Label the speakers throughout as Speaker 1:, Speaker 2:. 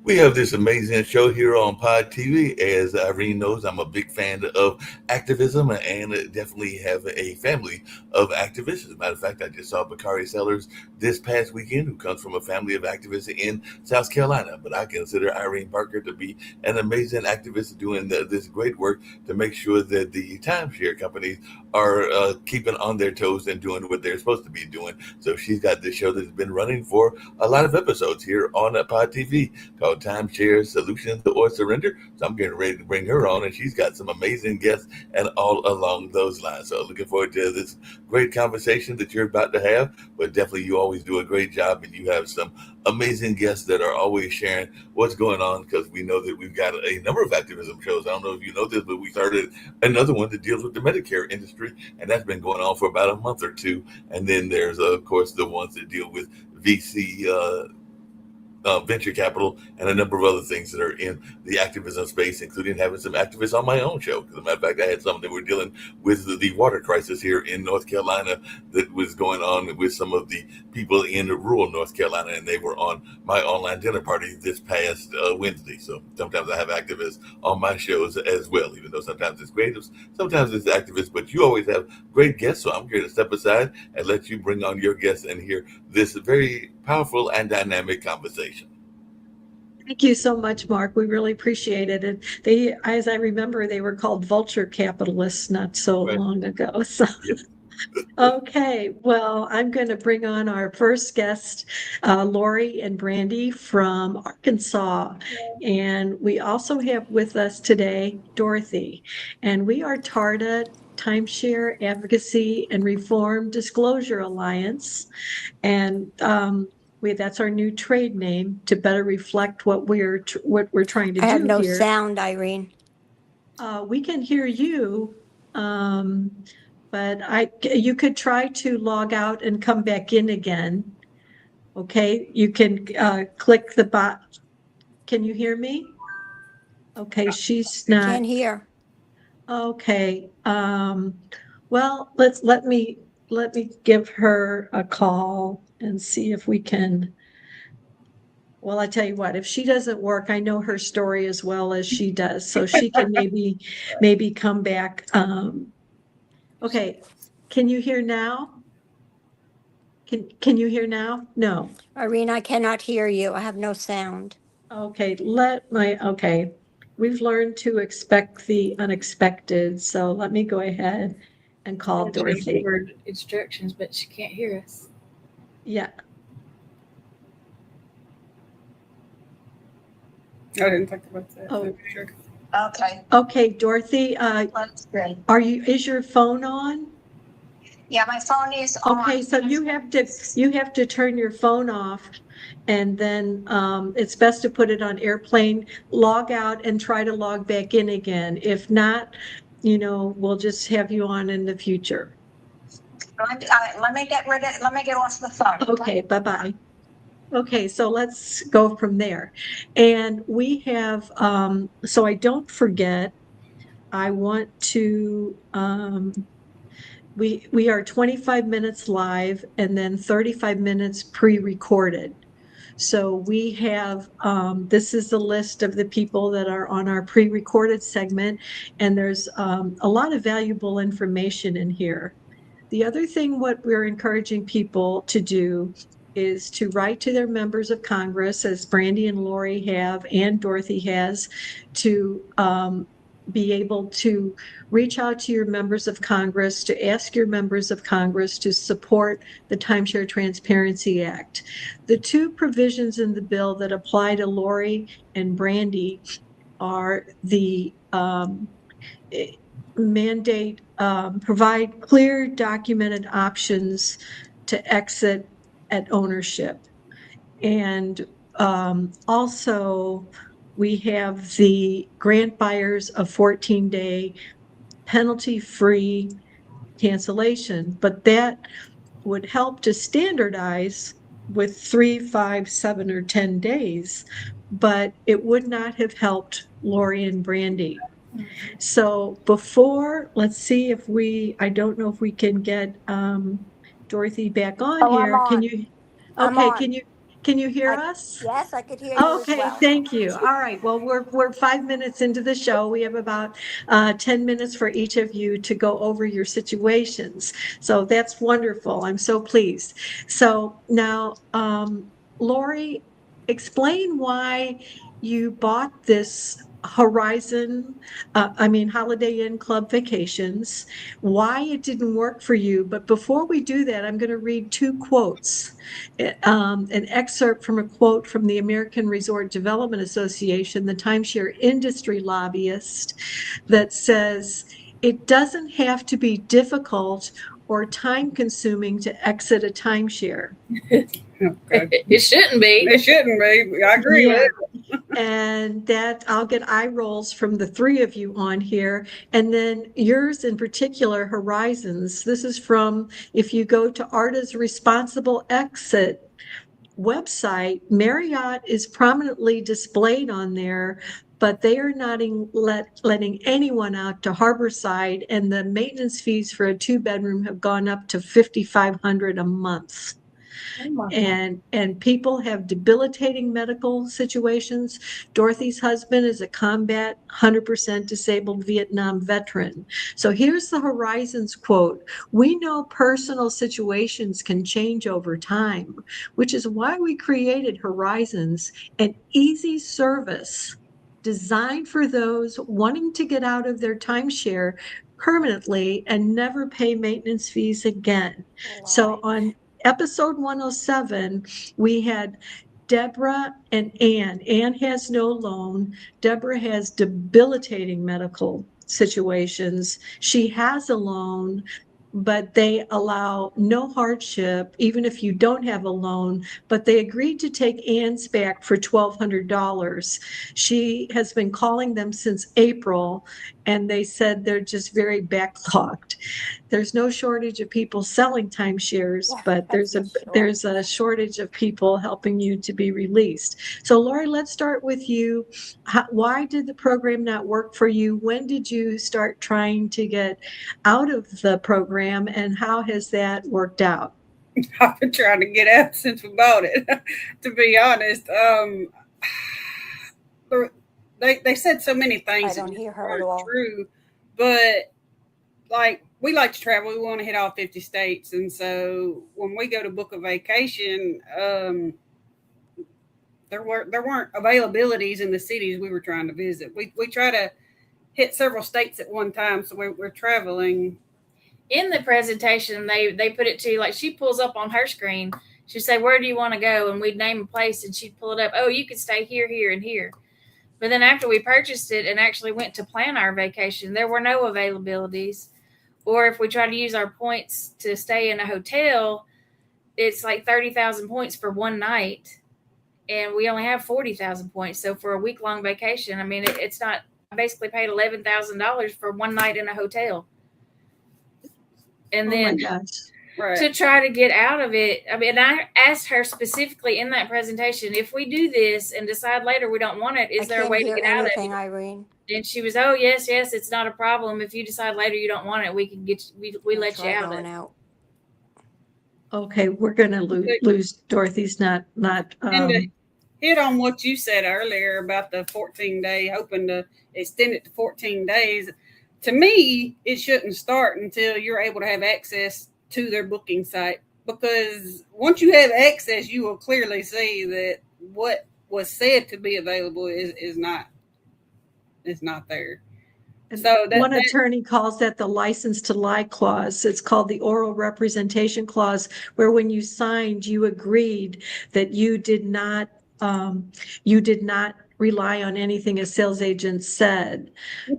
Speaker 1: We have this amazing show here on Pod TV. As Irene knows, I'm a big fan of activism and definitely have a family of activists. As a matter of fact, I just saw Bakari Sellers this past weekend, who comes from a family of activists in South Carolina. But I consider Irene Parker to be an amazing activist doing this great work to make sure that the timeshare companies are keeping on their toes and doing what they're supposed to be doing. So she's got this show that's been running for a lot of episodes here on Pod TV called Timeshare Solutions or Surrender. So I'm getting ready to bring her on, and she's got some amazing guests and all along those lines. So looking forward to this great conversation that you're about to have. But definitely, you always do a great job, and you have some amazing guests that are always sharing what's going on, because we know that we've got a number of activism shows. I don't know if you know this, but we started another one that deals with the Medicare industry, and that's been going on for about a month or two. And then there's, of course, the ones that deal with VC venture capital, and a number of other things that are in the activism space, including having some activists on my own show. As a matter of fact, I had some that were dealing with the water crisis here in North Carolina that was going on with some of the people in rural North Carolina, and they were on my online dinner party this past Wednesday. So sometimes I have activists on my shows as well, even though sometimes it's creatives, sometimes it's activists, but you always have great guests. So I'm here to step aside and let you bring on your guests and hear this very powerful and dynamic conversation.
Speaker 2: Thank you so much, Mark. We really appreciate it. And they, as I remember, they were called vulture capitalists not so long ago. So,
Speaker 1: Yes.
Speaker 2: okay, well, I'm going to bring on our first guest, Lori and Brandy from Arkansas. And we also have with us today, Dorothy. And we are Tarda Timeshare Advocacy and Reform Disclosure Alliance. And that's our new trade name to better reflect what we're trying to do here.
Speaker 3: I have no sound, Irene.
Speaker 2: We can hear you, but you could try to log out and come back in again. Okay, you can click the bot. Can you hear me? Okay, she's not.
Speaker 3: Can't hear.
Speaker 2: Okay. Well, let me give her a call and see if we can. Well, I tell you what, if she doesn't work, I know her story as well as she does, so she can maybe come back. Okay, can you hear now? Can you hear now? No.
Speaker 3: Irene, I cannot hear you. I have no sound.
Speaker 2: Okay, okay. We've learned to expect the unexpected, so let me go ahead and call Dorothy.
Speaker 4: Instructions, but she can't hear us.
Speaker 2: Yeah.
Speaker 4: I didn't think about that.
Speaker 2: Oh.
Speaker 4: Sure.
Speaker 5: Okay.
Speaker 2: Okay, Dorothy,
Speaker 5: That's good.
Speaker 2: is your phone on?
Speaker 5: Yeah, my phone is on.
Speaker 2: Okay, so you have to turn your phone off, and then it's best to put it on airplane, log out and try to log back in again. If not, we'll just have you on in the future.
Speaker 5: Let me get off the phone.
Speaker 2: Okay, bye-bye. Okay, so let's go from there. And we have, so I don't forget, I want to, we are 25 minutes live and then 35 minutes pre-recorded. So we have, this is the list of the people that are on our pre-recorded segment, and there's a lot of valuable information in here. The other thing what we're encouraging people to do is to write to their members of Congress, as Brandy and Lori have and Dorothy has, to be able to reach out to your members of Congress, to ask your members of Congress to support the Timeshare Transparency Act. The two provisions in the bill that apply to Lori and Brandy are the mandate, provide clear documented options to exit at ownership. And also we have the grant buyers a 14-day penalty-free cancellation, but that would help to standardize with 3, 5, 7, or 10 days, but it would not have helped Lori and Brandy. So before, let's see if I don't know if we can get Dorothy back on
Speaker 3: Oh, I'm
Speaker 2: here. Can
Speaker 3: on.
Speaker 2: you,
Speaker 3: I'm
Speaker 2: okay,
Speaker 3: on.
Speaker 2: can you hear
Speaker 3: I,
Speaker 2: us?
Speaker 3: yes, I could hear you as
Speaker 2: Okay,
Speaker 3: well.
Speaker 2: thank you. All right, well, we're 5 minutes into the show. We have about 10 minutes for each of you to go over your situations. So that's wonderful. I'm so pleased. So now, Lori, explain why you bought this Holiday Inn Club Vacations, why it didn't work for you. But before we do that, I'm going to read two quotes. An excerpt from a quote from the American Resort Development Association, the timeshare industry lobbyist, that says, "It doesn't have to be difficult or time consuming to exit a timeshare."
Speaker 4: Okay. It shouldn't be. It shouldn't be. I agree with
Speaker 2: Yeah. And that I'll get eye rolls from the three of you on here. And then yours in particular, Horizons. This is from, if you go to Arda's Responsible Exit website, Marriott is prominently displayed on there, but they are not letting anyone out to Harborside, and the maintenance fees for a 2-bedroom have gone up to $5,500 a month. And people have debilitating medical situations. Dorothy's husband is a combat 100% disabled Vietnam veteran. So here's the Horizons quote: "We know personal situations can change over time, which is why we created Horizons, an easy service designed for those wanting to get out of their timeshare permanently and never pay maintenance fees again." So on episode 107, we had Deborah and Ann. Ann has no loan. Deborah has debilitating medical situations. She has a loan, but they allow no hardship, even if you don't have a loan, but they agreed to take Ann's back for $1,200. She has been calling them since April, and they said they're just very backlogged. There's no shortage of people selling timeshares,
Speaker 3: Yeah,
Speaker 2: but
Speaker 3: that's for sure.
Speaker 2: there's a shortage of people helping you to be released. So Lori, let's start with you. Why did the program not work for you? When did you start trying to get out of the program, and how has that worked out?
Speaker 4: I've been trying to get out since we bought it. To be honest, they said so many things
Speaker 3: I don't
Speaker 4: that
Speaker 3: hear her
Speaker 4: aren't
Speaker 3: at all.
Speaker 4: true, but like we like to travel, we want to hit all 50 states, and so when we go to book a vacation, there weren't availabilities in the cities we were trying to visit. We try to hit several states at one time, so we're traveling. In the presentation, they put it to, like, she pulls up on her screen. She'd say, "Where do you want to go?" And we'd name a place, and she'd pull it up. "Oh, you could stay here, here, and here." But then after we purchased it and actually went to plan our vacation, there were no availabilities. Or if we try to use our points to stay in a hotel, it's like 30,000 points for one night, and we only have 40,000 points. So for a week-long vacation, I mean, it's not. I basically paid $11,000 for one night in a hotel. And then to try to get out of it, I mean, I asked her specifically in that presentation, if we do this and decide later we don't want it, is there a way to get out of it?
Speaker 3: Irene.
Speaker 4: And she was, "Oh, yes, it's not a problem. If you decide later you don't want it, we can get we let you out of it."
Speaker 2: Okay, we're going to lose Dorothy's not.
Speaker 4: And to hit on what you said earlier about the 14-day, hoping to extend it to 14 days, to me, it shouldn't start until you're able to have access to their booking site, because once you have access, you will clearly see that what was said to be available is not there. So
Speaker 2: one attorney calls that the license to lie clause. It's called the oral representation clause, where when you signed, you agreed that you did not rely on anything a sales agent said.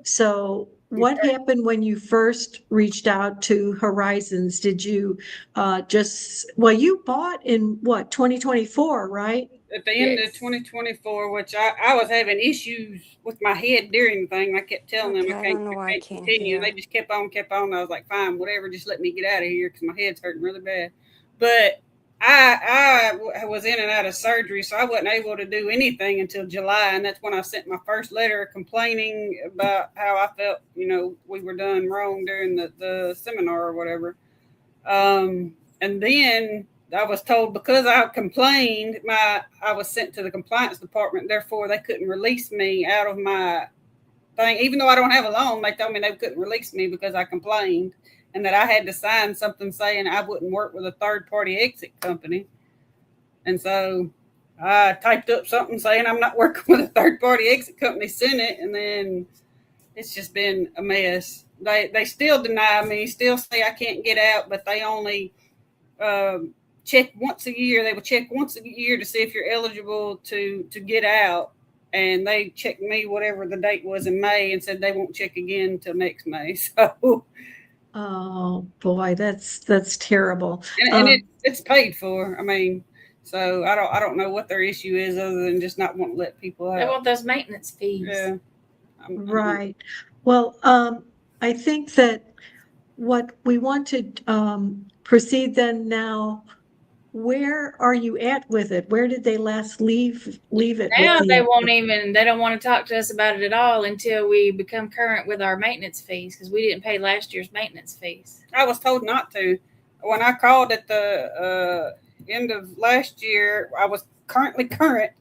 Speaker 2: So What happened when you first reached out to Horizons? Did you well, you bought in what, 2024, right?
Speaker 4: At the end of 2024, which I was having issues with my head during the thing. I kept telling them
Speaker 3: Okay, I don't know why I
Speaker 4: I can't
Speaker 3: can't
Speaker 4: continue. And
Speaker 3: hear.
Speaker 4: they just kept on. I was like, fine, whatever, just let me get out of here because my head's hurting really bad. But I was in and out of surgery, so I wasn't able to do anything until July. And that's when I sent my first letter complaining about how I felt, we were done wrong during the seminar or whatever. And then I was told because I complained, I was sent to the compliance department. Therefore, they couldn't release me out of my thing, even though I don't have a loan. They told me they couldn't release me because I complained, and that I had to sign something saying I wouldn't work with a third party exit company. And so I typed up something saying I'm not working with a third party exit company, sent it, and then it's just been a mess. They still deny me, still say I can't get out, but they only check once a year. They would check once a year to see if you're eligible to get out. And they checked me whatever the date was in May and said they won't check again until next May. So
Speaker 2: Oh boy, that's terrible.
Speaker 4: and it's paid for. I mean, so I don't know what their issue is other than just not wanting to let people
Speaker 6: They
Speaker 4: out.
Speaker 6: want those maintenance fees.
Speaker 4: Yeah.
Speaker 2: Right. Well, I think that what we want to proceed then now, where are you at with it? Where did they last leave it
Speaker 6: Now
Speaker 2: with
Speaker 6: they
Speaker 2: the
Speaker 6: won't even, they don't want to talk to us about it at all until we become current with our maintenance fees because we didn't pay last year's maintenance fees.
Speaker 4: I was told not to. When I called at the end of last year, I was currently current,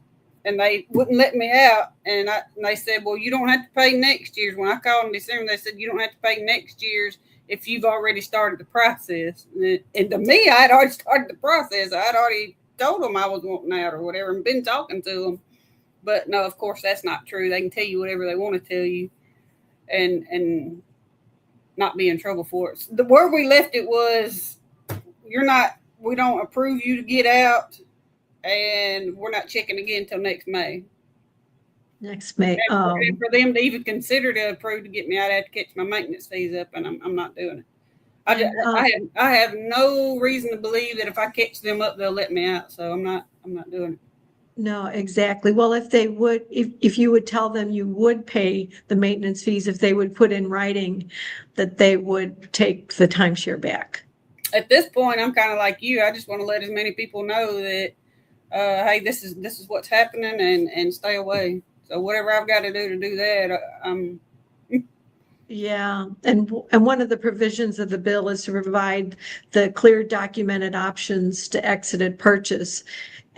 Speaker 4: and they wouldn't let me out. And they said, "Well, you don't have to pay next year's." When I called in December, they said, "You don't have to pay next year's if you've already started the process." And to me, I had already started the process. I had already told them I was wanting out or whatever, and been talking to them. But no, of course, that's not true. They can tell you whatever they want to tell you, and not be in trouble for it. Where we left it was, we don't approve you to get out, and we're not checking again until next May.
Speaker 2: next May?
Speaker 4: And for them to even consider to approve to get me out, I have to catch my maintenance fees up, and I'm not doing it. I have no reason to believe that if I catch them up, they'll let me out. So I'm not doing it.
Speaker 2: No, exactly. Well, if they would, if you would tell them you would pay the maintenance fees, if they would put in writing that they would take the timeshare back.
Speaker 4: At this point, I'm kind of like you. I just want to let as many people know that, hey, this is what's happening, and stay away. So whatever I've got to do that,
Speaker 2: Yeah, and one of the provisions of the bill is to provide the clear documented options to exit at purchase.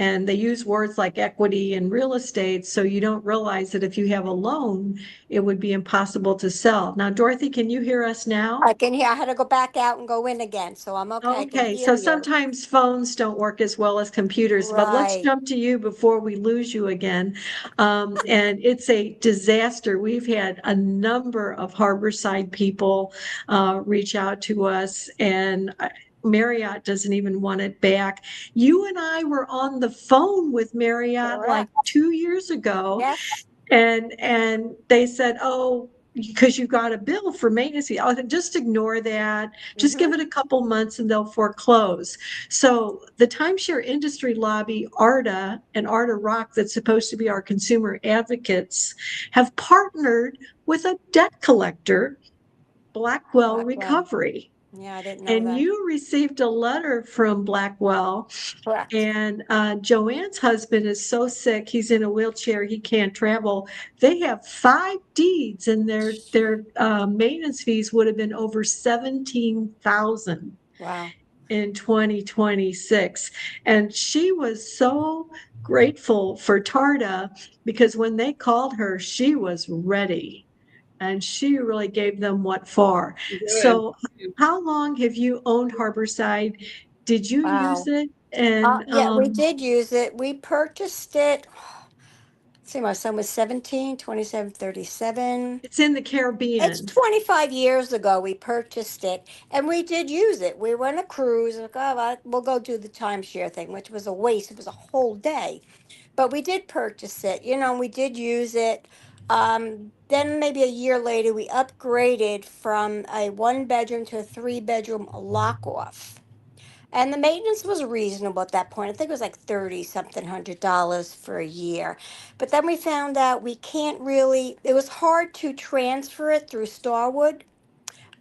Speaker 2: And they use words like equity and real estate, so you don't realize that if you have a loan, it would be impossible to sell. Now, Dorothy, can you hear us now?
Speaker 3: I can hear. I had to go back out and go in again, so I'm okay. I can
Speaker 2: Okay,
Speaker 3: hear
Speaker 2: so
Speaker 3: you.
Speaker 2: sometimes phones don't work as well as computers, but let's
Speaker 3: Right.
Speaker 2: jump to you before we lose you again. And it's a disaster. We've had a number of Harborside people reach out to us, and Marriott doesn't even want it back. You and I were on the phone with Marriott like 2 years ago.
Speaker 3: Yes.
Speaker 2: And they said, oh, because you got a bill for maintenance fee. Oh, just ignore that. Just give it a couple months and they'll foreclose. So the timeshare industry lobby, ARDA and ARDA Rock, that's supposed to be our consumer advocates, have partnered with a debt collector, Blackwell Recovery.
Speaker 3: Yeah, I didn't know
Speaker 2: And
Speaker 3: that.
Speaker 2: you received a letter from Blackwell.
Speaker 3: Correct.
Speaker 2: And Joanne's husband is so sick, he's in a wheelchair, he can't travel. They have 5 deeds, and their maintenance fees would have been over $17,000
Speaker 3: Wow.
Speaker 2: in 2026. And she was so grateful for Tarda because when they called her, she was ready. And she really gave them what for.
Speaker 4: good.
Speaker 2: So how long have you owned Harborside? Did you use it? And
Speaker 3: Yeah, we did use it. We purchased it. Let's see, my son was 17, 27, 37.
Speaker 2: it's in the Caribbean.
Speaker 3: It's 25 years ago we purchased it, and we did use it. We went on a cruise, like, oh, well, we'll go do the timeshare thing, which was a waste. It was a whole day. But we did purchase it, and we did use it. then maybe a year later, we upgraded from a 1 bedroom to a 3 bedroom lock off. And the maintenance was reasonable at that point. I think it was like 30 something $100 for a year. But then we found out we can't really, it was hard to transfer it through Starwood,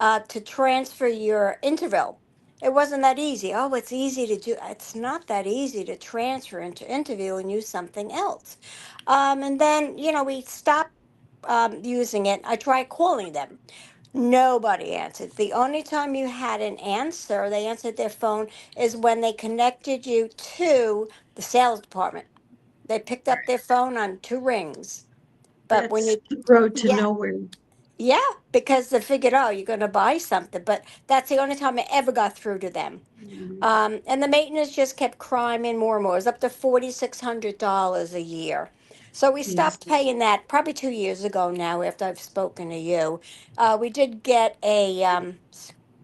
Speaker 3: to transfer your interval. It wasn't that easy. Oh, it's easy to do. It's not that easy to transfer into interview and use something else. And then, we stopped using it. I tried calling them. Nobody answered. The only time you had an answer, they answered their phone, is when they connected you to the sales department. They picked up their phone on 2 rings. But when
Speaker 2: That's
Speaker 3: you,
Speaker 2: the road to
Speaker 3: yeah,
Speaker 2: nowhere.
Speaker 3: yeah, because they figured, oh, you're going to buy something. But that's the only time I ever got through to them. And the maintenance just kept climbing more and more. It was up to $4,600 a year. So we
Speaker 2: Yeah.
Speaker 3: stopped paying that probably 2 years ago now after I've spoken to you. We did get a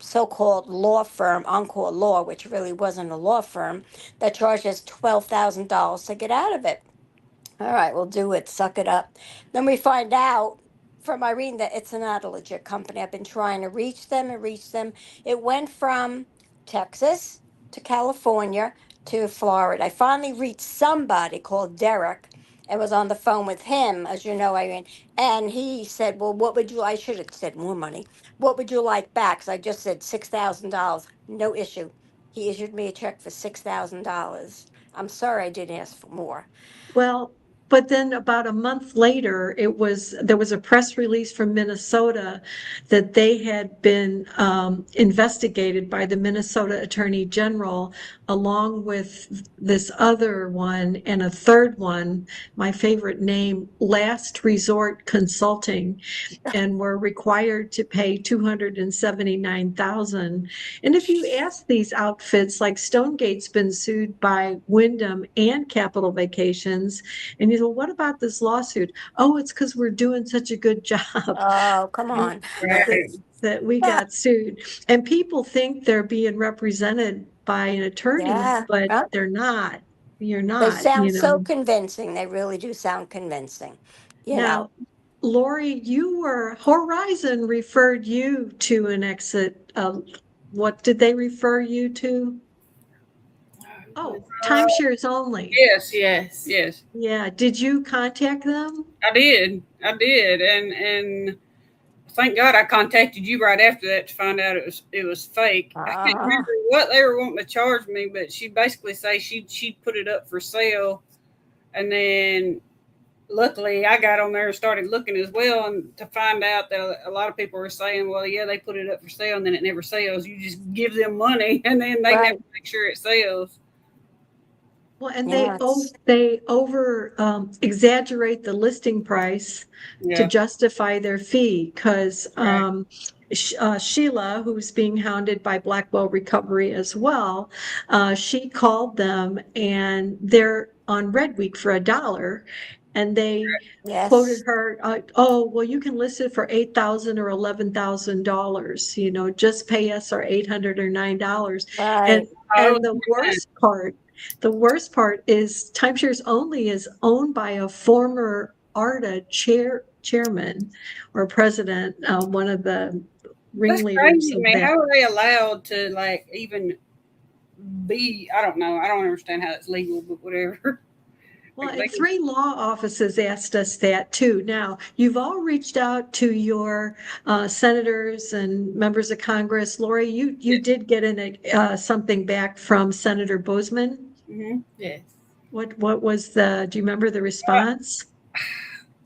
Speaker 3: so-called law firm, Encore Law, which really wasn't a law firm, that charged us $12,000 to get out of it. All right, we'll do it. Suck it up. Then we find out from Irene that it's not a legit company. I've been trying to reach them and reach them. It went from Texas to California to Florida. I finally reached somebody called Derek and was on the phone with him, as you know, Irene. And he said, well, what would you, I should have said more money. What would you like back? Because I just said $6,000. No issue. He issued me a check for $6,000. I'm sorry I didn't ask for more.
Speaker 2: Well, but then about a month later, there was a press release from Minnesota that they had been investigated by the Minnesota Attorney General, along with this other one and a third one, my favorite name, Last Resort Consulting, and were required to pay $279,000. And if you ask these outfits, like Stonegate's been sued by Wyndham and Capital Vacations, and you go, what about this lawsuit? Oh, it's because we're doing such a good job
Speaker 3: Oh, come on.
Speaker 2: that, that we
Speaker 3: Yeah,
Speaker 2: got sued. And people think they're being represented by an attorney,
Speaker 3: yeah.
Speaker 2: but
Speaker 3: Well,
Speaker 2: they're not. You're
Speaker 3: they
Speaker 2: not,
Speaker 3: sound so convincing. They really do sound convincing. You know.
Speaker 2: Now, Lori, Horizon referred you to an exit. What did they refer you to? Oh, timeshares only.
Speaker 4: Yes.
Speaker 2: Yeah. Did you contact them?
Speaker 4: I did, and thank God I contacted you right after that to find out it was fake. I can't
Speaker 3: Uh,
Speaker 4: remember what they were wanting to charge me, but she basically say she put it up for sale, and then luckily I got on there and started looking as well, and to find out that a lot of people were saying, well, yeah, they put it up for sale, and then it never sells. You just give them money, and then they
Speaker 3: right.
Speaker 4: never make sure it sells.
Speaker 2: Well, and
Speaker 3: Yeah, it's
Speaker 2: they over exaggerate the listing price to
Speaker 4: Yeah,
Speaker 2: justify their fee because
Speaker 4: right.
Speaker 2: Sheila, who's being hounded by Blackwell Recovery as well, she called them and they're on Red Week for $1, and they quoted
Speaker 3: yes.
Speaker 2: her, oh, well, you can list it for $8,000 or $11,000. Just pay us our $800 or $9. And
Speaker 3: Right.
Speaker 4: Oh,
Speaker 2: and the worst part is Timeshares Only is owned by a former ARDA chairman or president, one of the
Speaker 4: that's
Speaker 2: ringleaders
Speaker 4: crazy,
Speaker 2: of
Speaker 4: man.
Speaker 2: that.
Speaker 4: How are they allowed to like even be? I don't know. I don't understand how it's legal, but whatever.
Speaker 2: Well,
Speaker 4: They
Speaker 2: and 3 law offices asked us that too. Now, you've all reached out to your senators and members of Congress. Lori, you did get something back from Senator Bozeman.
Speaker 6: Yes.
Speaker 2: What was do you remember the response?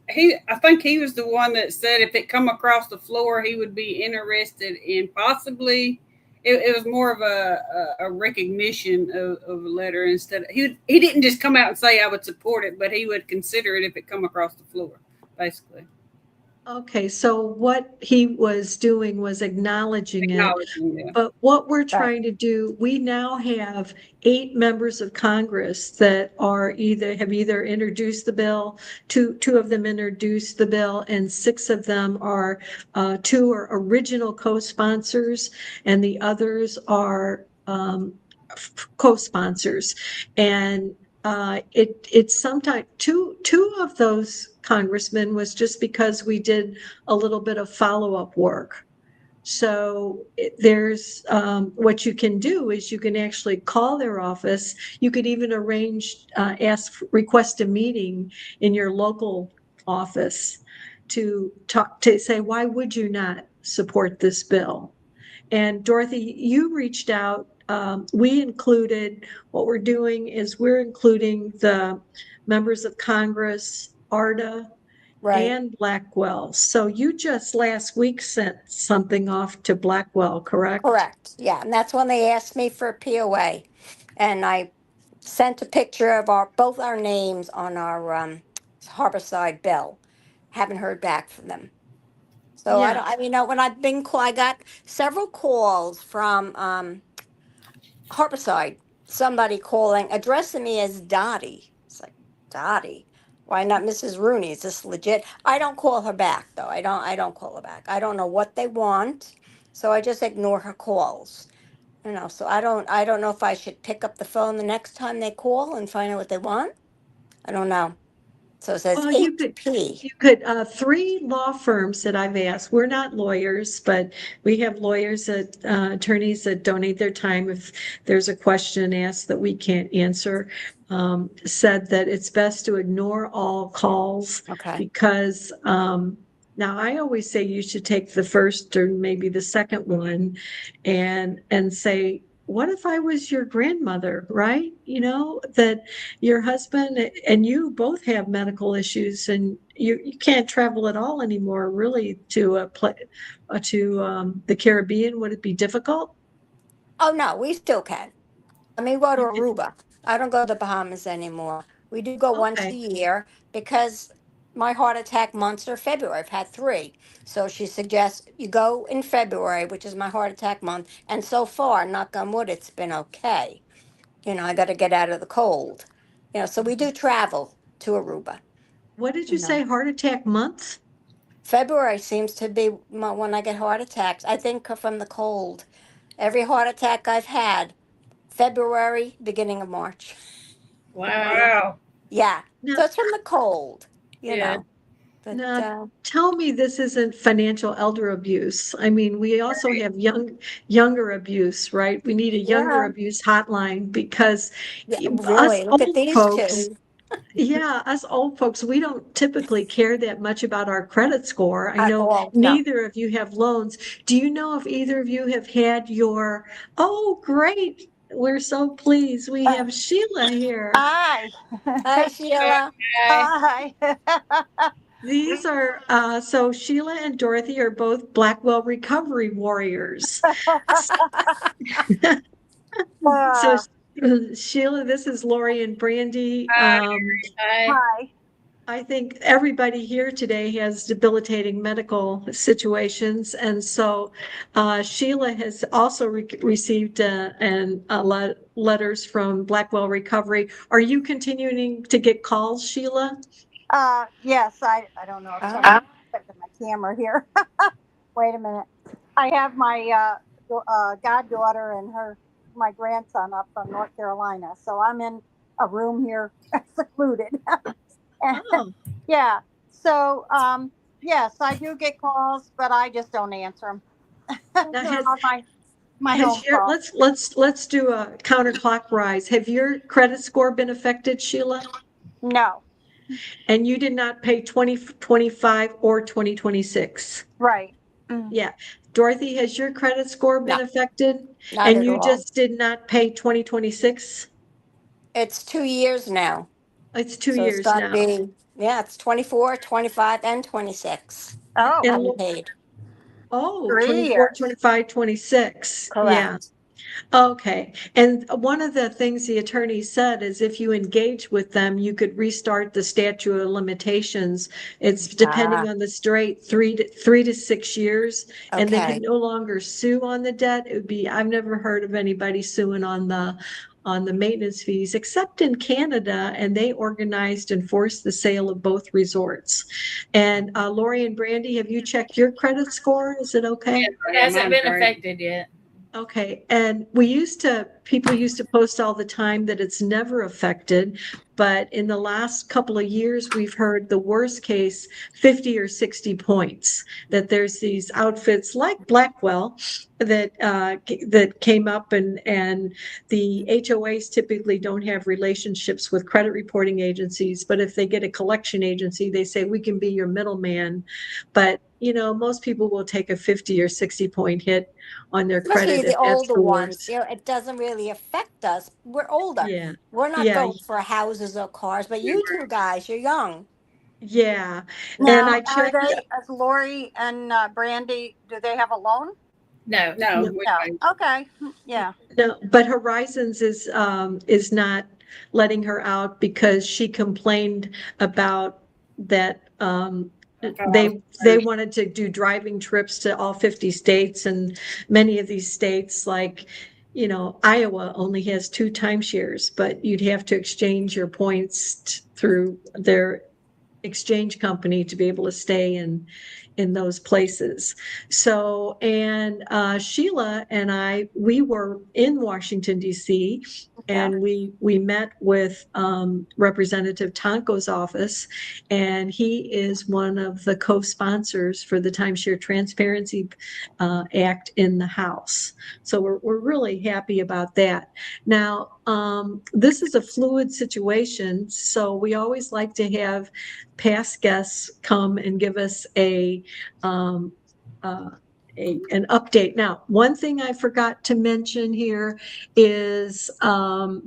Speaker 4: I think he was the one that said if it come across the floor, he would be interested in possibly. It was more of a recognition of a letter instead. He didn't just come out and say I would support it, but he would consider it if it come across the floor, basically
Speaker 2: Okay, so what he was doing was acknowledging it.
Speaker 4: acknowledging. Yeah,
Speaker 2: But what we're
Speaker 3: Right.
Speaker 2: trying to do, we now have 8 members of Congress that have either introduced the bill, two of them introduced the bill, and 6 of them are, 2 are original co-sponsors, and the others are co-sponsors. And It's sometimes two of those congressmen was just because we did a little bit of follow-up work. So there's what you can do is you can actually call their office. You could even request a meeting in your local office to talk to say, why would you not support this bill? And Dorothy, you reached out. We included, what we're doing is we're including the members of Congress, ARDA,
Speaker 3: Right.
Speaker 2: and Blackwell. So you just last week sent something off to Blackwell, correct?
Speaker 3: Correct. Yeah. And that's when they asked me for a POA. And I sent a picture of both our names on our Harborside bill. Haven't heard back from them. So I
Speaker 2: Yeah.
Speaker 3: don't, I mean, when I've been I got several calls from Harborside, somebody calling, addressing me as Dottie. It's like, Dottie? Why not Mrs. Rooney? Is this legit? I don't call her back though. I don't call her back. I don't know what they want. So I just ignore her calls. So I don't know if I should pick up the phone the next time they call and find out what they want. I don't know. So it says
Speaker 2: Well,
Speaker 3: HP.
Speaker 2: you could, three law firms that I've asked, we're not lawyers, but we have lawyers that, attorneys that donate their time if there's a question asked that we can't answer, said that it's best to ignore all calls
Speaker 3: Okay.
Speaker 2: because, now I always say you should take the first or maybe the second one and say, what if I was your grandmother, right? That your husband and you both have medical issues and you can't travel at all anymore, really, to the Caribbean. Would it be difficult?
Speaker 3: Oh no, we still can. I mean, go to Aruba. I don't go to the Bahamas anymore. We do go once a
Speaker 2: Okay.
Speaker 3: year because my heart attack months are February. I've had three. So she suggests you go in February, which is my heart attack month. And so far, knock on wood, it's been okay. I got to get out of the cold. So we do travel to Aruba.
Speaker 2: What did you
Speaker 3: You know,
Speaker 2: say? Heart attack month?
Speaker 3: February seems to be when I get heart attacks. I think from the cold. Every heart attack I've had, February, beginning of March.
Speaker 6: Wow.
Speaker 4: Wow.
Speaker 3: Yeah.
Speaker 2: Now,
Speaker 3: So it's from the cold, you
Speaker 6: Yeah.
Speaker 3: know. But
Speaker 2: now tell me this isn't financial elder abuse. I mean, we also have younger abuse, right? We need a younger
Speaker 3: yeah,
Speaker 2: abuse hotline because
Speaker 3: yeah,
Speaker 2: us
Speaker 3: really. Look at
Speaker 2: old
Speaker 3: these
Speaker 2: folks,
Speaker 3: two.
Speaker 2: yeah, us old folks, we don't typically care that much about our credit score. I
Speaker 3: At
Speaker 2: know
Speaker 3: all. No.
Speaker 2: neither of you have loans. Do you know if either of you have had oh, great. We're so pleased. We have Sheila here.
Speaker 7: Hi.
Speaker 3: Hi, Sheila.
Speaker 6: Hi.
Speaker 7: Hi.
Speaker 2: These are, so Sheila and Dorothy are both Blackwell recovery warriors. So
Speaker 7: Uh,
Speaker 2: Sheila, this is Lori and Brandy.
Speaker 6: Hi.
Speaker 7: hi.
Speaker 2: I think everybody here today has debilitating medical situations. And so Sheila has also received letters from Blackwell Recovery. Are you continuing to get calls, Sheila?
Speaker 7: Yes, I don't know if
Speaker 3: Oh,
Speaker 7: someone put my camera here. Wait a minute. I have my goddaughter and my grandson up from North Carolina. So I'm in a room here secluded.
Speaker 2: Oh,
Speaker 7: Yeah. So, yes, I do get calls, but I just don't answer them.
Speaker 2: now
Speaker 7: They're not my home call.
Speaker 2: let's do a counterclockwise. Have your credit score been affected, Sheila?
Speaker 7: No.
Speaker 2: And you did not pay 2025 or 2026?
Speaker 7: Right. Mm.
Speaker 2: Yeah. Dorothy, has your credit score been
Speaker 3: no,
Speaker 2: affected?
Speaker 3: not
Speaker 2: And
Speaker 3: at
Speaker 2: you
Speaker 3: all.
Speaker 2: just did not pay 2026?
Speaker 3: It's 2 years now.
Speaker 2: It's 2
Speaker 3: So it's
Speaker 2: years
Speaker 3: got to
Speaker 2: now.
Speaker 3: be, yeah, it's 24, 25, and 26.
Speaker 7: Oh,
Speaker 3: I
Speaker 2: And
Speaker 3: haven't paid.
Speaker 7: 3
Speaker 2: 24,
Speaker 7: years.
Speaker 2: 25, 26. Yeah.
Speaker 3: Correct.
Speaker 2: Okay. And one of the things the attorney said is if you engage with them, you could restart the statute of limitations. It's depending
Speaker 3: Ah,
Speaker 2: on the straight 3 to 6 years, and they can
Speaker 3: okay.
Speaker 2: no longer sue on the debt. I've never heard of anybody suing on the maintenance fees, except in Canada, and they organized and forced the sale of both resorts. And Lori and Brandy, have you checked your credit score? Is it okay?
Speaker 6: It hasn't been affected yet.
Speaker 2: Okay, and we used to people used to post all the time that it's never affected, but in the last couple of years, we've heard the worst case 50 or 60 points, that there's these outfits like Blackwell that came up, and the HOAs typically don't have relationships with credit reporting agencies, but if they get a collection agency, they say we can be your middleman. But most people will take a 50 or 60 point hit on their
Speaker 3: Especially
Speaker 2: credit if
Speaker 3: the
Speaker 2: that's
Speaker 3: older
Speaker 2: the
Speaker 3: ones,
Speaker 2: worst.
Speaker 3: it doesn't really affect us. We're older.
Speaker 2: Yeah.
Speaker 3: We're not
Speaker 2: Yeah.
Speaker 3: going for houses or cars, but you two guys, you're young.
Speaker 2: Yeah. And
Speaker 7: Now,
Speaker 2: I
Speaker 7: are
Speaker 2: checked.
Speaker 7: they, as Lori and Brandy, do they have a loan?
Speaker 6: No.
Speaker 4: No,
Speaker 2: No.
Speaker 4: we
Speaker 7: No.
Speaker 4: don't.
Speaker 7: Okay. Yeah.
Speaker 2: No, but Horizons is not letting her out because she complained about that they wanted to do driving trips to all 50 states, and many of these states, like Iowa only has 2 timeshares, but you'd have to exchange your points through their exchange company to be able to stay in those places. So, and Sheila and I, we were in Washington, D.C., and we met with Representative Tonko's office, and he is one of the co-sponsors for the Timeshare Transparency Act in the House. So we're really happy about that. Now, this is a fluid situation, so we always like to have past guests come and give us an update. Now, one thing I forgot to mention here is the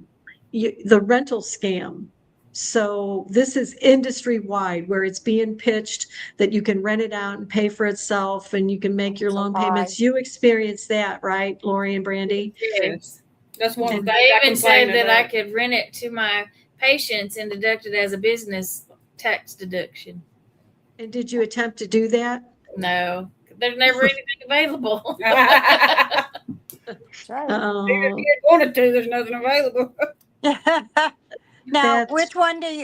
Speaker 2: rental scam. So this is industry-wide, where it's being pitched that you can rent it out and pay for itself, and you can make your loan payments. You experienced that, right, Lori and Brandy?
Speaker 4: Yes. That's one of the
Speaker 6: They
Speaker 4: things I
Speaker 6: even said
Speaker 4: complained
Speaker 6: that I
Speaker 4: about.
Speaker 6: could rent it to my patients and deduct it as a business tax deduction.
Speaker 2: And did you attempt to do that?
Speaker 6: No, there's never anything available.
Speaker 3: That's right.
Speaker 4: If you wanted to, there's nothing available.
Speaker 7: Now,
Speaker 2: That's-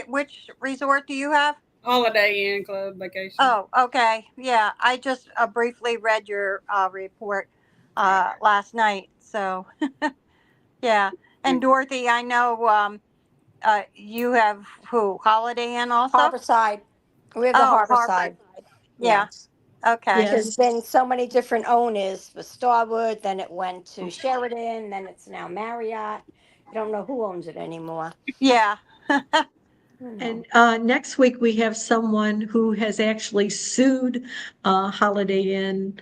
Speaker 7: which resort do you have?
Speaker 4: Holiday Inn Club vacation.
Speaker 7: Oh, okay. Yeah, I just briefly read your report last night. So, yeah. And Dorothy, I know you have who? Holiday Inn also?
Speaker 3: Harborside. We have the Harborside.
Speaker 7: Yeah.
Speaker 3: Yes.
Speaker 7: Okay.
Speaker 2: Yes.
Speaker 3: There's been so many different owners for Starwood, then it went to Sheridan, then it's now Marriott. I don't know who owns it anymore.
Speaker 7: Yeah.
Speaker 2: And next week, we have someone who has actually sued Holiday Inn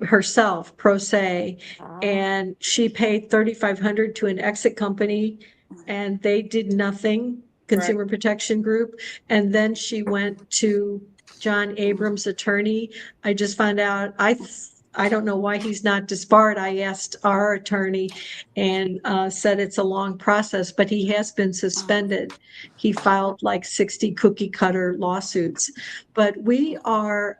Speaker 2: herself, pro se, and she paid $3,500 to an exit company, and they did nothing, Consumer Protection Group. And then she went to John Abrams' attorney. I just found out, I don't know why he's not disbarred. I asked our attorney and said it's a long process, but he has been suspended. He filed like 60 cookie cutter lawsuits. But we are,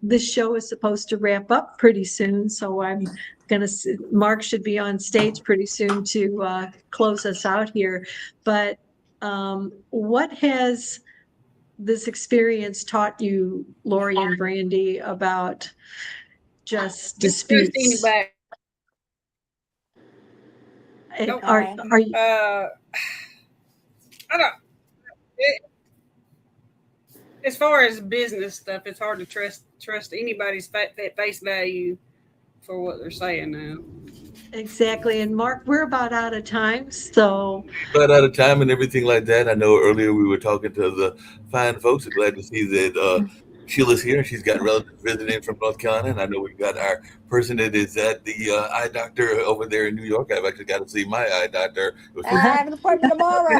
Speaker 2: this show is supposed to wrap up pretty soon, so I'm going to, Mark should be on stage pretty soon to close us out here. But what has this experience taught you, Lori and Brandy, about just disputes?
Speaker 4: Back.
Speaker 2: Are you?
Speaker 4: I don't. As far as business stuff, it's hard to trust anybody's face value for what they're saying now.
Speaker 2: Exactly. And Mark, we're about out of time, so.
Speaker 1: But out of time and everything like that. I know earlier we were talking to the fine folks. I'm glad to see that Sheila's here. She's got relatives visiting from North Carolina. And I know we've got our person that is at the eye doctor over there in New York. I've actually got to see my eye doctor.
Speaker 3: I have an appointment tomorrow.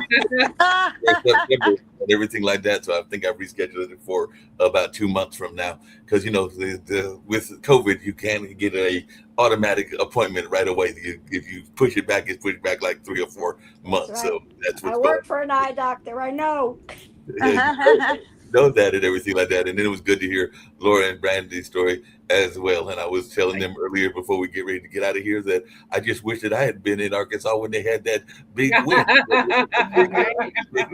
Speaker 1: And everything like that. So I think I've rescheduled it for about 2 months from now. Because, with COVID, you can't get a automatic appointment right away. If you push it back, it's pushed back like 3 or 4 months.
Speaker 3: Right.
Speaker 1: So that's what's
Speaker 3: I work for an eye doctor. I know.
Speaker 1: know that and everything like that. And then it was good to hear Laura and Brandy's story as well. And I was telling them earlier before we get ready to get out of here that I just wish that I had been in Arkansas when they had that big win.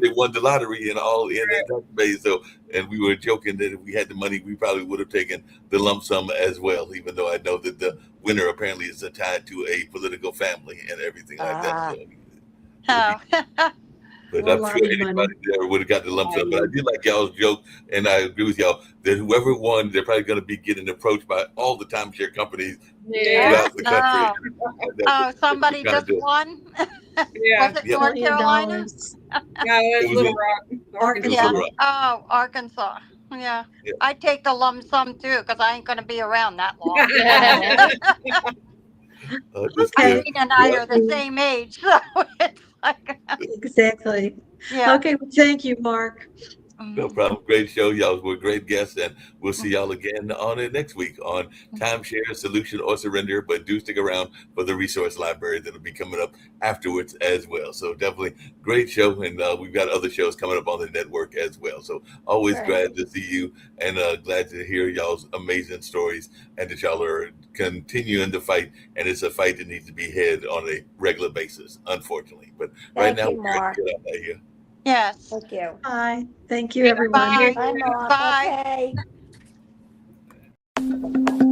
Speaker 1: They won the lottery and all in the Tampa Bay. So, and we were joking that if we had the money, we probably would have taken the lump sum as well, even though I know that the winner apparently is tied to a political family and everything like that. So,
Speaker 7: Oh.
Speaker 1: but
Speaker 2: A
Speaker 1: I'm
Speaker 2: lot
Speaker 1: sure
Speaker 2: of money.
Speaker 1: anybody there would have got the lump sum. But I did like y'all's joke, and I agree with y'all that whoever won, they're probably going to be getting approached by all the timeshare companies
Speaker 4: Yeah.
Speaker 1: throughout the country.
Speaker 7: Oh, somebody
Speaker 1: Kinda
Speaker 7: just
Speaker 1: do.
Speaker 7: won?
Speaker 4: Yeah.
Speaker 7: Was it
Speaker 1: Yep.
Speaker 7: North
Speaker 2: $1 million.
Speaker 7: Carolina?
Speaker 4: No,
Speaker 1: It
Speaker 4: it's
Speaker 1: was
Speaker 4: Little
Speaker 1: a-
Speaker 4: Rock,
Speaker 2: Arkansas.
Speaker 7: Yeah.
Speaker 1: Little Rock.
Speaker 7: Oh, Arkansas. Yeah.
Speaker 1: Yeah.
Speaker 7: I'd take the lump sum too, because I ain't going to be around that long.
Speaker 1: Just
Speaker 2: Okay.
Speaker 1: kidding.
Speaker 7: Irene and I are the same age, so it's like,
Speaker 2: Exactly.
Speaker 7: yeah.
Speaker 2: Okay, well, thank you, Mark.
Speaker 1: No problem. Great show. Y'all were great guests, and we'll see y'all again on it next week on Timeshare Solution or Surrender. But do stick around for the resource library that'll be coming up afterwards as well. So definitely great show, and we've got other shows coming up on the network as well. So always
Speaker 3: Right.
Speaker 1: glad to see you, and glad to hear y'all's amazing stories, and that y'all are continuing to fight. And it's a fight that needs to be had on a regular basis, unfortunately. But right
Speaker 3: Thank
Speaker 1: now,
Speaker 3: you,
Speaker 1: we're going
Speaker 3: Mark.
Speaker 1: to get out of here.
Speaker 7: Yes.
Speaker 3: Thank you.
Speaker 2: Bye. Thank you, everyone.
Speaker 7: Bye.
Speaker 3: Bye, Mark.
Speaker 7: Bye.
Speaker 3: Okay.